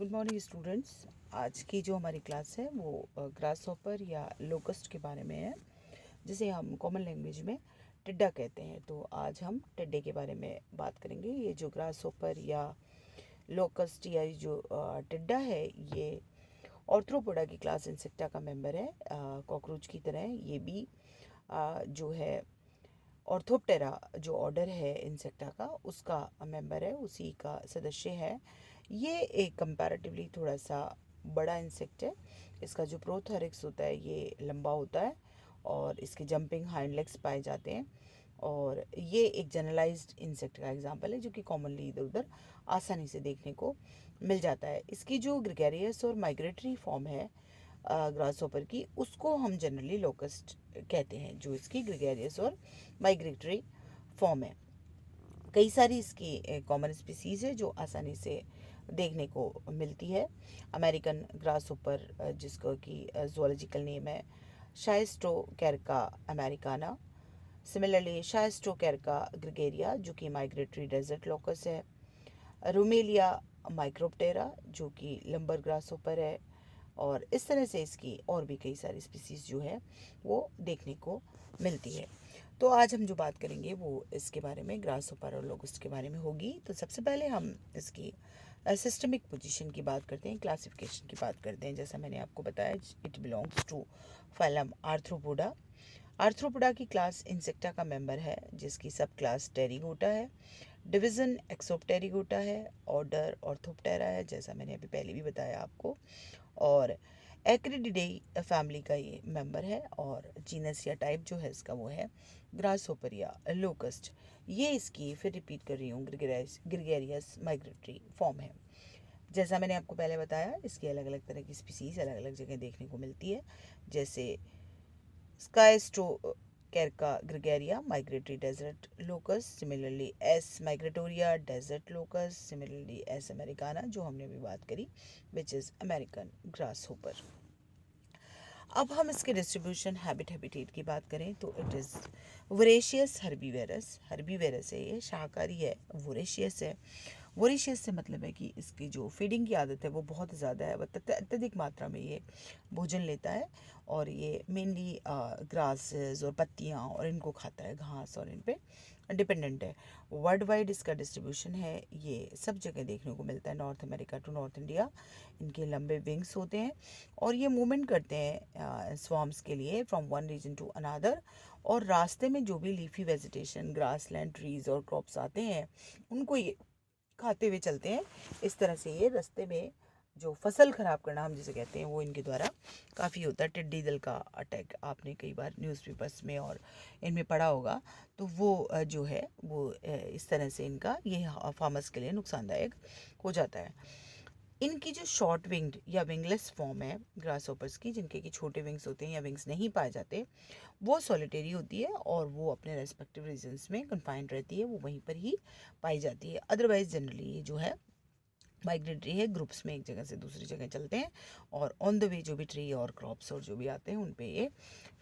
Good morning students. आज की जो हमारी क्लास है वो ग्रास हॉपर या लोकस्ट के बारे में है, जिसे हम कॉमन लैंग्वेज में टिड्डा कहते हैं। तो आज हम टिड्डे के बारे में बात करेंगे। ये जो ग्रास हॉपर या लोकस्ट या ये जो टिड्डा है, ये ऑर्थ्रोपोडा की क्लास इंसेक्टा का मेंबर है। कॉकरोच की तरह ये भी जो है ऑर्थोप्टेरा जो ऑर्डर है इंसेक्टा का, उसका मेंबर है, उसी का सदस्य है। ये एक कंपैरेटिवली थोड़ा सा बड़ा इंसेक्ट है। इसका जो प्रोथोरैक्स होता है ये लंबा होता है और इसके जंपिंग हाइंड लेग्स पाए जाते हैं। और ये एक जनरलाइज्ड इंसेक्ट का एग्जांपल है जो कि कॉमनली इधर उधर आसानी से देखने को मिल जाता है। इसकी जो ग्रेगेरियस और माइग्रेटरी फॉर्म है ग्रास हॉपर की, उसको हम जनरली लोकस्ट कहते हैं, जो इसकी ग्रेगेरियस और माइग्रेटरी फॉर्म है। कई सारी इसकी कॉमन स्पीसीज है जो आसानी से देखने को मिलती है। अमेरिकन ग्रास हॉपर, जिसको कि जूलॉजिकल नेम है शाइस्टोकैरका अमेरिकाना। सिमिलरली शाइस्टोकैरका ग्रेगेरिया जो कि माइग्रेटरी डेजर्ट लोकस है। रोमेलिया माइक्रोप्टेरा जो कि लंबर ग्रास हॉपर है। और इस तरह से इसकी और भी कई सारी स्पीसीज जो है वो देखने को मिलती है। तो आज हम जो बात करेंगे वो इसके बारे में, ग्रास हॉपर और लोकस्ट के बारे में होगी। तो सबसे पहले हम इसकी सिस्टमिक पोजीशन की बात करते हैं, क्लासिफिकेशन की बात करते हैं। जैसा मैंने आपको बताया, it belongs to phylum Arthropoda. Arthropoda की क्लास इंसेक्टा का मेंबर है, जिसकी सब क्लास टेरिगोटा है, डिवीज़न एक्सोप्टेरिगोटा है, ऑर्डर ऑर्थोप्टेरा है, जैसा मैंने अभी पहले भी बताया आपको, और एक्रिडिडेई फैमिली का ये मेंबर है। और जीनस या टाइप जो है इसका वो है ग्रास हॉपर या लोकस्ट। ये इसकी, फिर रिपीट कर रही हूँ, ग्रेगेरियस माइग्रेटरी फॉर्म है। जैसा मैंने आपको पहले बताया, इसकी अलग अलग तरह की स्पीसीज अलग अलग जगह देखने को मिलती है, जैसे Schistocerca gregaria migratory desert locust, similarly S migratoria desert locust, similarly S americana जो हमने अभी बात करी, which is American grasshopper. अब हम इसके डिस्ट्रीब्यूशन हैबिटेट की बात करें तो it is voracious herbivorous. Herbivorous है, ये शाकाहारी है, वोरेशियस है। वोरेशियस से मतलब है कि इसकी जो फीडिंग की आदत है वो बहुत ज़्यादा है, अत्यधिक मात्रा में ये भोजन लेता है और ये मेनली ग्रासेस और पत्तियाँ और इनको खाता है, घास और इन पे डिपेंडेंट है। वर्ल्ड वाइड इसका डिस्ट्रीब्यूशन है, ये सब जगह देखने को मिलता है, North America to North India. इनके लंबे विंग्स होते हैं और ये मूवमेंट करते हैं स्वॉर्म्स के लिए from one region to another. और रास्ते में जो भी लीफी वेजिटेशन, ग्रासलैंड, ट्रीज और क्रॉप्स आते हैं उनको ये खाते हुए चलते हैं। इस तरह से ये रास्ते में जो फसल खराब करना हम जिसे कहते हैं वो इनके द्वारा काफ़ी होता है। टिड्डी दल का अटैक आपने कई बार न्यूज़पेपर्स में और इनमें पढ़ा होगा। तो वो जो है वो इस तरह से इनका ये फार्मर्स के लिए नुकसानदायक हो जाता है। इनकी जो शॉर्ट विंग्ड या विंगलेस फॉर्म है ग्रास हॉपर्स की, जिनके की छोटे विंग्स होते हैं या विंग्स नहीं पाए जाते, वो सॉलिटेरी होती है और वो अपने रेस्पेक्टिव रीजन्स में कन्फाइंड रहती है, वो वहीं पर ही पाई जाती है। अदरवाइज जनरली ये जो है माइग्रेटरी है, ग्रुप्स में एक जगह से दूसरी जगह चलते हैं और ऑन द वे जो भी ट्री और क्रॉप्स और जो भी आते हैं उन पे ये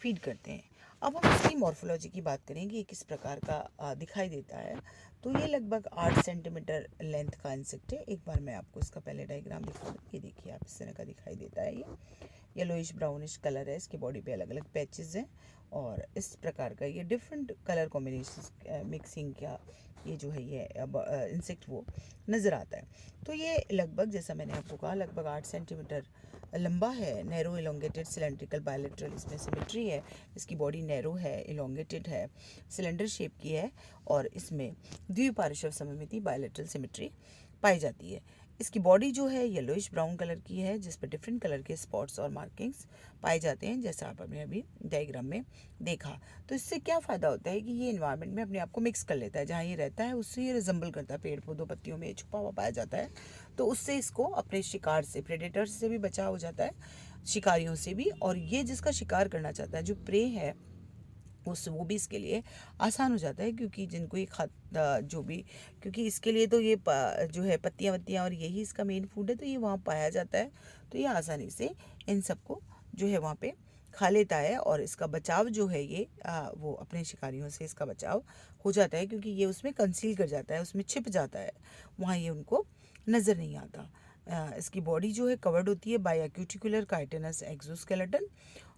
फीड करते हैं। अब हम इसकी मॉर्फोलॉजी की बात करें कि ये किस प्रकार का दिखाई देता है। तो ये लगभग 8 सेंटीमीटर लेंथ का इंसेक्ट है। एक बार मैं आपको इसका पहले डायग्राम दिखा दूँ। ये देखिए, आप इस तरह का दिखाई देता है। ये येलोइश ब्राउनिश कलर है, इसकी बॉडी पे अलग अलग पैचेस हैं और इस प्रकार का ये डिफरेंट कलर कॉम्बिनेशन मिक्सिंग का ये जो है ये इंसेक्ट वो नज़र आता है। तो ये लगभग, जैसा मैंने आपको कहा, लगभग 8 सेंटीमीटर लंबा है, नैरो इलोंगेटेड सिलेंड्रिकल बायलेटरल इसमें सिमेट्री है। इसकी बॉडी नैरो है, इलोंगेटेड है, सिलेंडर शेप की है और इसमें द्विपार्श्व सममिति बायलेटरल सिमेट्री पाई जाती है। इसकी बॉडी जो है येलोइश ब्राउन कलर की है, जिस पर डिफरेंट कलर के स्पॉट्स और मार्किंग्स पाए जाते हैं, जैसा आपने अभी डायग्राम में देखा। तो इससे क्या फ़ायदा होता है कि ये इन्वायरमेंट में अपने आप को मिक्स कर लेता है, जहाँ ये रहता है उससे ये रिजम्बल करता है, पेड़ पौधों पत्तियों में छुपा हुआ पाया जाता है। तो उससे इसको अपने शिकार से, प्रेडेटर्स से भी बचाव हो जाता है, शिकारियों से भी। और ये जिसका शिकार करना चाहता है, जो प्रे है, वो भी इसके लिए आसान हो जाता है, क्योंकि जिनको ये जो भी, क्योंकि इसके लिए तो ये जो है पत्तियाँ वत्तियाँ और यही इसका मेन फूड है, तो ये वहाँ पाया जाता है। तो ये आसानी से इन सबको जो है वहाँ पे खा लेता है और इसका बचाव जो है ये वो अपने शिकारियों से इसका बचाव हो जाता है, क्योंकि ये उसमें कंसील कर जाता है, उसमें छिप जाता है, वहाँ ये उनको नज़र नहीं आता। इसकी बॉडी जो है कवर्ड होती है बाय अ क्यूटिकुलर काइटिनस एक्सोस्केलेटन,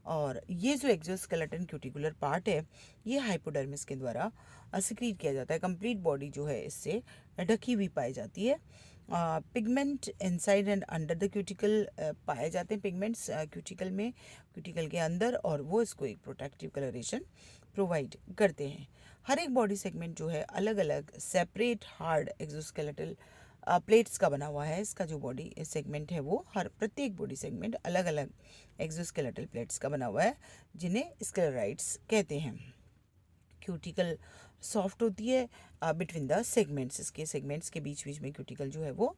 और ये जो एक्सोस्केलेटन क्यूटिकुलर पार्ट है ये हाइपोडर्मिस के द्वारा सिक्रीट किया जाता है। कंप्लीट बॉडी जो है इससे ढकी हुई पाई जाती है। Pigment inside and under the cuticle पाए जाते हैं, पिगमेंट्स क्यूटिकल में, क्यूटिकल के अंदर, और वो इसको एक प्रोटेक्टिव कलरेशन प्रोवाइड करते हैं। हर एक बॉडी सेगमेंट जो है अलग अलग सेपरेट हार्ड एक्सोस्केलेटल प्लेट्स का बना हुआ है। इसका जो बॉडी सेगमेंट है वो हर प्रत्येक बॉडी सेगमेंट अलग अलग एक्सोस्केलेटल प्लेट्स का बना हुआ है, जिन्हें स्क्लेराइड्स कहते हैं। क्यूटिकल सॉफ्ट होती है बिटवीन द सेगमेंट्स, इसके सेगमेंट्स के बीच बीच में क्यूटिकल जो है वो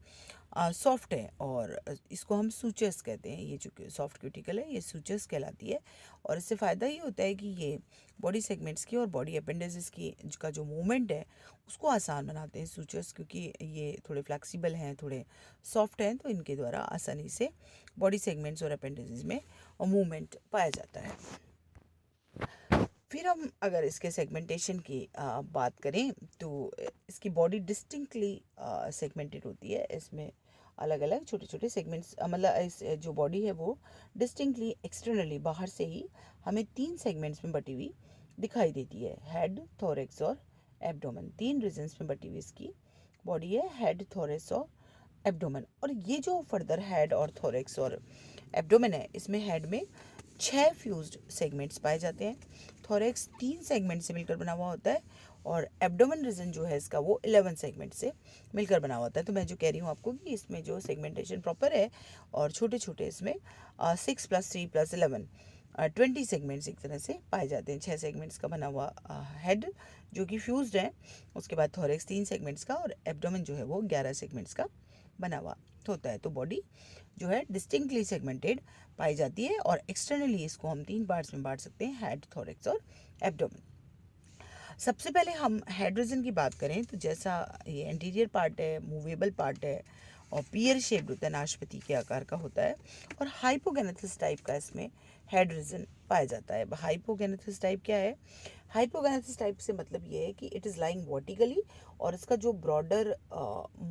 सॉफ्ट है, और इसको हम सूचर्स कहते हैं। ये जो सॉफ्ट क्यूटिकल है ये सूचर्स कहलाती है, और इससे फ़ायदा ये होता है कि ये बॉडी सेगमेंट्स की और बॉडी अपेंडेजेस की का जो मूवमेंट है उसको आसान बनाते हैं सूचर्स, क्योंकि ये थोड़े फ्लेक्सिबल हैं, थोड़े सॉफ्ट हैं, तो इनके द्वारा आसानी से बॉडी सेगमेंट्स और अपेंडेजेस में मूवमेंट पाया जाता है। फिर हम अगर इसके सेगमेंटेशन की बात करें तो इसकी बॉडी डिस्टिंक्टली सेगमेंटेड होती है। इसमें अलग अलग छोटे छोटे सेगमेंट्स, मतलब इस जो बॉडी है वो डिस्टिंक्टली एक्सटर्नली बाहर से ही हमें 3 सेगमेंट्स में बटी हुई दिखाई देती है। हेड, थोरेक्स और एब्डोमेन, 3 रीजन्स में बटी हुई इसकी बॉडी है, हेड, थोरेक्स और एब्डोमेन। और ये जो फर्दर हेड और थोरेक्स और एब्डोमेन है, इसमें हेड में 6 फ्यूज्ड सेगमेंट्स पाए जाते हैं, थोरेक्स 3 सेगमेंट से मिलकर बना हुआ होता है, और एब्डोमेन रीजन जो है इसका वो 11 सेगमेंट से मिलकर बना हुआ होता है। तो मैं जो कह रही हूँ आपको कि इसमें जो सेगमेंटेशन प्रॉपर है, और छोटे छोटे इसमें 6 + 3 + 11 20 सेगमेंट्स एक तरह से पाए जाते हैं। 6 सेगमेंट्स का बना हुआ हेड जो कि फ्यूज्ड है, उसके बाद थोरेक्स 3 सेगमेंट्स का, और एब्डोमेन जो है वो 11 सेगमेंट्स का बना हुआ होता है। तो बॉडी जो है डिस्टिंक्टली सेगमेंटेड पाई जाती है, और एक्सटर्नली इसको हम 3 पार्ट्स में बांट सकते हैं, हेड, थोरेक्स और एब्डोमेन। सबसे पहले हम हेड रीजन की बात करें तो जैसा ये एंटीरियर पार्ट है, मूवेबल पार्ट है, और पियर शेप्ड होता है, नाशपति के आकार का होता है, और हाइपोगेनेथिस टाइप का इसमें हेड रीजन पाया जाता है। हाइपोगेनेथिस टाइप क्या है? हाइपोगेनेथिस टाइप से मतलब ये है कि इट इज़ लाइंग वर्टिकली, और इसका जो ब्रॉडर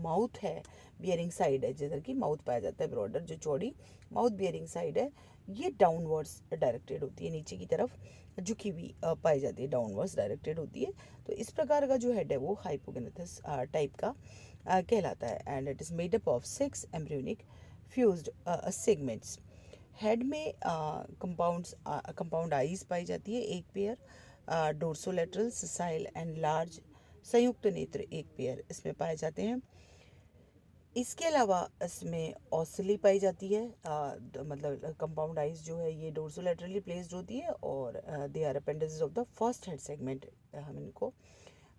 माउथ है, बियरिंग साइड है, जिधर की माउथ पाया जाता है, ब्रॉडर जो चौड़ी माउथ बियरिंग साइड है, ये डाउनवर्ड्स डायरेक्टेड होती है, नीचे की तरफ झुकी हुई पाई जाती है, डाउनवर्ड्स डायरेक्टेड होती है। तो इस प्रकार का जो हेड है वो हाइपोगेनेथिस टाइप का कहलाता है, and it is made up of 6 embryonic fused segments. Head में कंपाउंड आईज पाई जाती है, एक पेयर, डोर्सोलेटरल, सिसाइल एंड लार्ज संयुक्त नेत्र एक पेयर इसमें पाए जाते हैं। इसके अलावा इसमें ऑसिली पाई जाती है, मतलब कंपाउंड आइज जो है ये डोर्सोलेटरली प्लेस्ड होती है, और they are appendages of the first head segment, हम इनको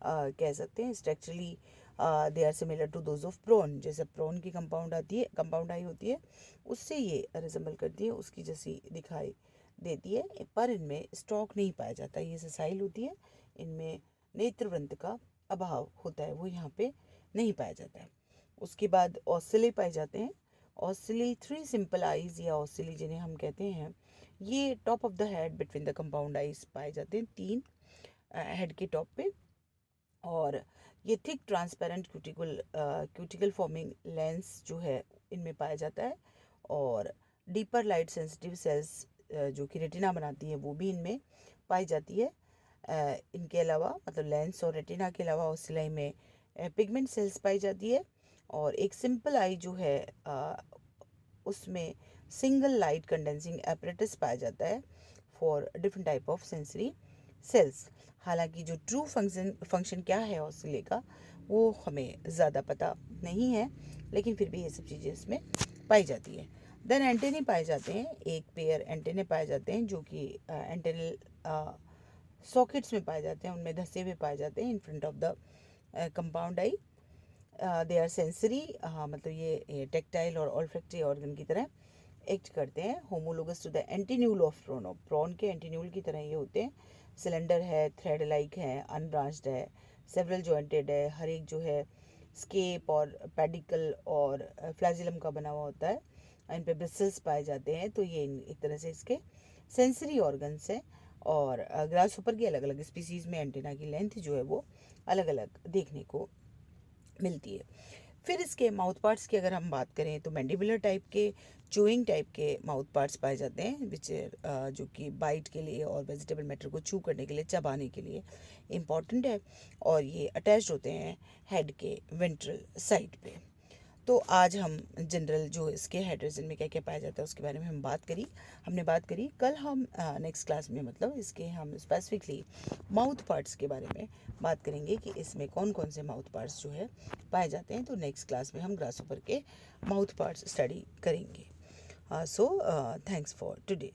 कह सकते हैं। Structurally they are similar to those of prawn, जैसे प्रॉन की कंपाउंड आती है, कंपाउंड आई होती है, उससे ये रिजेंबल करती है, उसकी जैसी दिखाई देती है, पर इनमें स्टॉक नहीं पाया जाता, ये ससाइल होती है, इनमें नेत्रवृंत का अभाव होता है, वो यहाँ पे नहीं पाया जाता है। उसके बाद ऑसिली पाए जाते हैं। ऑसिली 3 सिंपल आइज या ऑसिली जिन्हें हम कहते हैं, ये top of the head between the compound eyes पाए जाते हैं, 3 हेड के टॉप पे, और ये thick transparent cuticle forming lens जो है इनमें पाया जाता है, और डीपर लाइट सेंसिटिव सेल्स जो कि रेटिना बनाती है वो भी इनमें पाई जाती है। इनके अलावा मतलब लेंस और रेटिना के अलावा ऑसिलाई में पिगमेंट सेल्स पाई जाती है, और एक सिंपल आई जो है उसमें सिंगल लाइट कंडेंसिंग एपरेटस पाया जाता है for different type of sensory sales. हालांकि जो ट्रू फंक्शन क्या है ऑसिले का वो हमें ज़्यादा पता नहीं है, लेकिन फिर भी ये सब चीज़ें इसमें पाई जाती है। देन एंटेने पाए जाते हैं, एक पेयर एंटेने पाए जाते हैं जो कि एंटेनल सॉकेट्स में पाए जाते हैं, उनमें धसे हुए पाए जाते हैं in front of the compound eye. They are sensory, मतलब ये टेक्टाइल और ऑल्फैक्टरी ऑर्गन की तरह एक्ट करते हैं, homologous to the antennule of prawn, prawn के एंटीन्यूल की तरह ये होते हैं। सिलेंडर है, थ्रेड लाइक है, अनब्रांच्ड है, सेवरल जॉइंटेड है, हर एक जो है स्केप और पेडिकल और फ्लैजिलम का बना हुआ होता है, इन पे ब्रिसल्स पाए जाते हैं। तो ये एक तरह से इसके सेंसरी ऑर्गन्स हैं, और ग्रास ऊपर की अलग अलग स्पीसीज में एंटेना की लेंथ जो है वो अलग अलग देखने को मिलती है। फिर इसके माउथ पार्ट्स की अगर हम बात करें तो मैंडिबुलर टाइप के, चूइंग टाइप के माउथ पार्ट्स पाए जाते हैं, विच जो कि बाइट के लिए और वेजिटेबल मैटर को चू करने के लिए, चबाने के लिए इम्पॉर्टेंट है, और ये अटैच्ड होते हैं हेड के वेंट्रल साइड पे। तो आज हम जनरल जो इसके हेड रीजन में क्या क्या पाया जाता है उसके बारे में हमने बात करी। कल हम नेक्स्ट क्लास में मतलब इसके हम स्पेसिफिकली माउथ पार्ट्स के बारे में बात करेंगे कि इसमें कौन कौन से माउथ पार्ट्स जो है पाए जाते हैं। तो नेक्स्ट क्लास में हम ग्रासहोपर के माउथ पार्ट्स स्टडी करेंगे। So thanks for today.